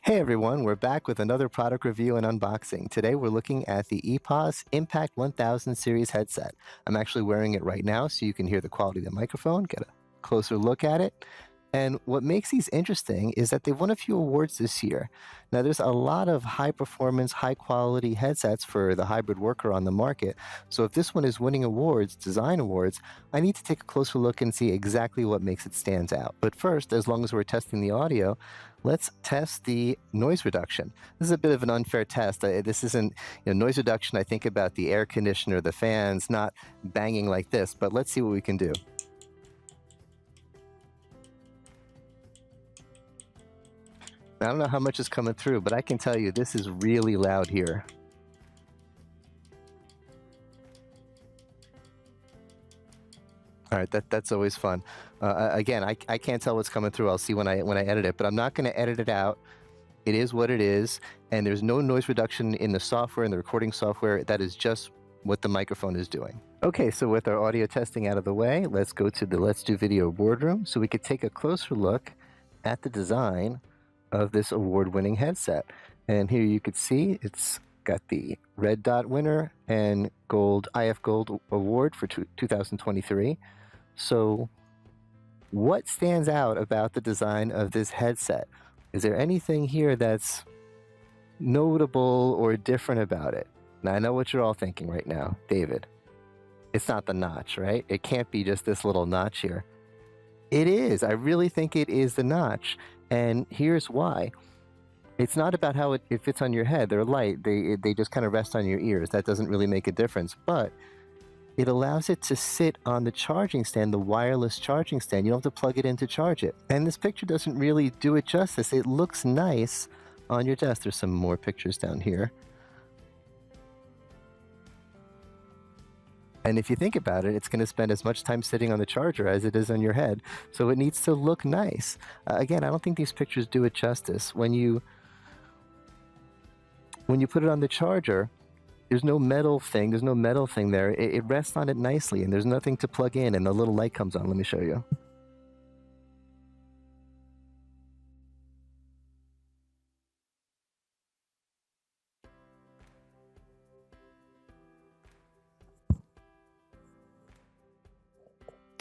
Hey everyone, we're back with another product review and unboxing. Today we're looking at the EPOS Impact 1000 series headset. I'm actually wearing it right now so you can hear the quality of the microphone, get a closer look at it. And what makes these interesting is that they've won a few awards this year. Now, there's a lot of high performance, high quality headsets for the hybrid worker on the market. So, if this one is winning awards, design awards, I need to take a closer look and see exactly what makes it stand out. But first, as long as we're testing the audio, let's test the noise reduction. This is a bit of an unfair test. This isn't noise reduction. I think about the air conditioner, the fans, not banging like this, but let's see what we can do. I don't know how much is coming through, but I can tell you this is really loud here. All right, that's always fun. Again, I can't tell what's coming through. I'll see when I edit it, but I'm not going to edit it out. It is what it is, and there's no noise reduction in the software, in the recording software. That is just what the microphone is doing. Okay, so with our audio testing out of the way, let's go to the Let's Do Video boardroom so we could take a closer look at the design of this award-winning headset. And here you could see it's got the red dot winner and gold IF Gold award for 2023. So what stands out about the design of this headset? Is there anything here that's notable or different about it? Now, I know what you're all thinking right now, David. It's not the notch, right? It can't be just this little notch here. It is. I really think it is the notch. And here's why. It's not about how it fits on your head. They're light. They just kind of rest on your ears. That doesn't really make a difference. But it allows it to sit on the charging stand, the wireless charging stand. You don't have to plug it in to charge it. And this picture doesn't really do it justice. It looks nice on your desk. There's some more pictures down here. And if you think about it, it's going to spend as much time sitting on the charger as it is on your head. So it needs to look nice. Again, I don't think these pictures do it justice. When you put it on the charger, there's no metal thing. There's no metal thing there. It rests on it nicely, and there's nothing to plug in, and the little light comes on. Let me show you.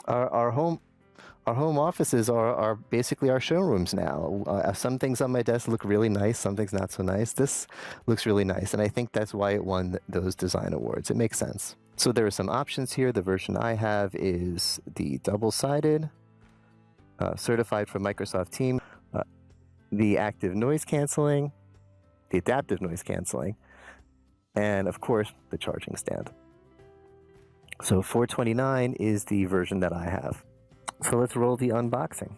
Our home offices are basically our showrooms now. Some things on my desk look really nice, some things not so nice. This looks really nice, and I think that's why it won those design awards. It makes sense. So there are some options here. The version I have is the double-sided, certified for Microsoft Teams, the active noise canceling, the adaptive noise canceling, and of course the charging stand. So $429 is the version that I have. So let's roll the unboxing.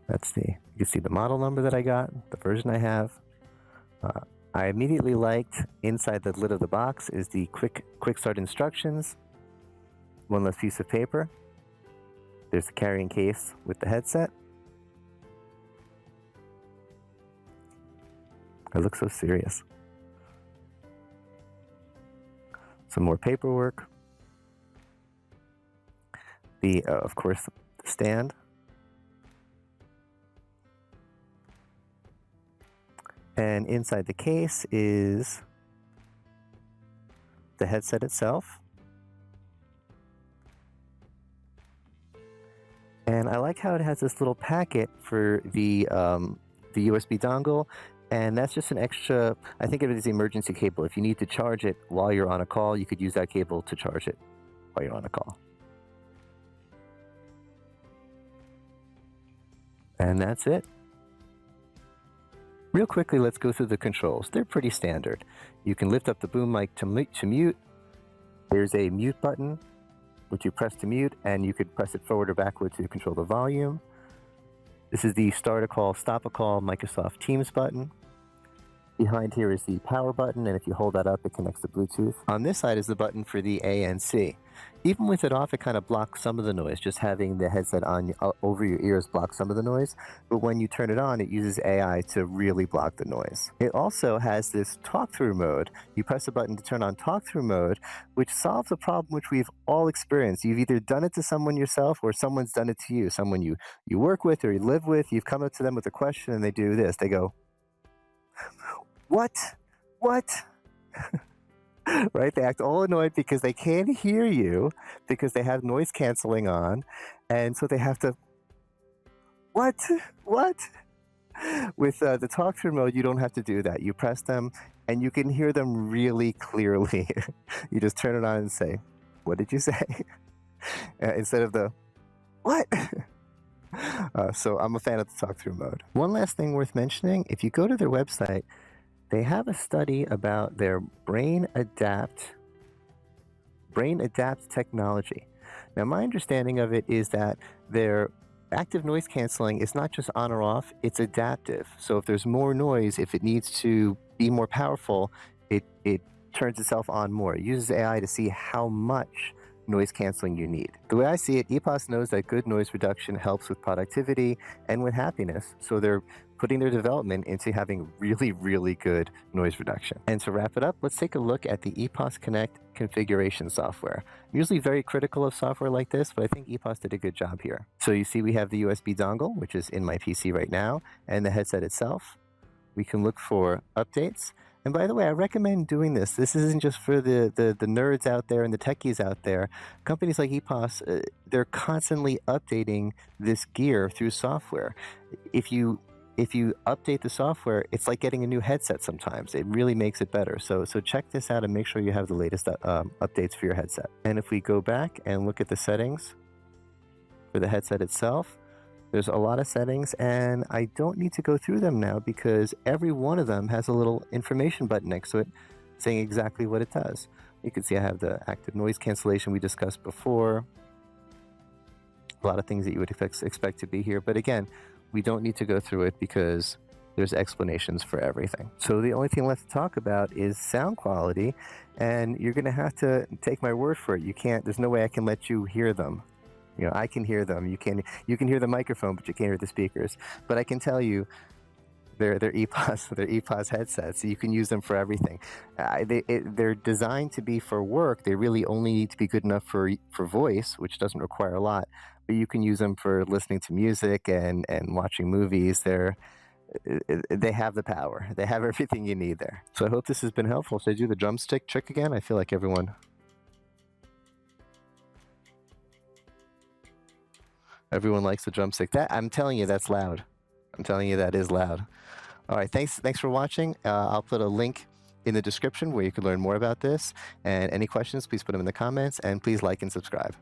You can see the model number that I got, the version I have. I immediately liked inside the lid of the box is the quick start instructions. One less piece of paper. There's the carrying case with the headset. I look so serious. Some more paperwork. Of course, the stand. And inside the case is the headset itself. And I like how it has this little packet for the USB dongle. And that's just an extra, I think of it as the emergency cable. If you need to charge it while you're on a call, you could use that cable to charge it while you're on a call. And that's it. Real quickly, let's go through the controls. They're pretty standard. You can lift up the boom mic to mute. There's a mute button, which you press to mute, and you could press it forward or backward to control the volume. This is the start a call, stop a call Microsoft Teams button. Behind here is the power button, and if you hold that up, it connects to Bluetooth. On this side is the button for the A and C. Even with it off, it kind of blocks some of the noise. Just having the headset on over your ears blocks some of the noise. But when you turn it on, it uses AI to really block the noise. It also has this Talkthrough Mode. You press a button to turn on Talkthrough Mode, which solves a problem which we've all experienced. You've either done it to someone yourself or someone's done it to you. Someone you work with or you live with, you've come up to them with a question and they do this. They go, "What? What?" Right? They act all annoyed because they can't hear you because they have noise canceling on. And so they have to, "What? What?" With the talk through mode, you don't have to do that. You press them and you can hear them really clearly. You just turn it on and say, "What did you say?" Instead of the, "What?" So I'm a fan of the talk through mode. One last thing worth mentioning, if you go to their website, they have a study about their brain adapt technology. Now, my understanding of it is that their active noise canceling is not just on or off, it's adaptive. So if there's more noise, if it needs to be more powerful, it turns itself on more. It uses AI to see how much noise canceling you need. The way I see it, EPOS knows that good noise reduction helps with productivity and with happiness. So they're putting their development into having really, really good noise reduction. And to wrap it up, let's take a look at the EPOS Connect configuration software. I'm usually very critical of software like this, but I think EPOS did a good job here. So you see we have the USB dongle, which is in my PC right now, and the headset itself. We can look for updates. And by the way, I recommend doing this. This isn't just for the nerds out there and the techies out there. Companies like EPOS, they're constantly updating this gear through software. If you update the software, it's like getting a new headset sometimes. It really makes it better. So check this out and make sure you have the latest updates for your headset. And if we go back and look at the settings for the headset itself, there's a lot of settings, and I don't need to go through them now because every one of them has a little information button next to it saying exactly what it does. You can see I have the active noise cancellation we discussed before. A lot of things that you would expect to be here. But again, we don't need to go through it because there's explanations for everything. So the only thing left to talk about is sound quality, and you're going to have to take my word for it. There's no way I can let you hear them. I can hear them. You can hear the microphone, but you can't hear the speakers. But I can tell you, they're EPOS headsets. So you can use them for everything. They're designed to be for work. They really only need to be good enough for voice, which doesn't require a lot. But you can use them for listening to music and watching movies. They have the power. They have everything you need there. So I hope this has been helpful. Should I do the drumstick trick again? I feel like everyone likes the drumstick. I'm telling you, that's loud. I'm telling you, that is loud. All right, thanks for watching. I'll put a link in the description where you can learn more about this. And any questions, please put them in the comments, and please like and subscribe.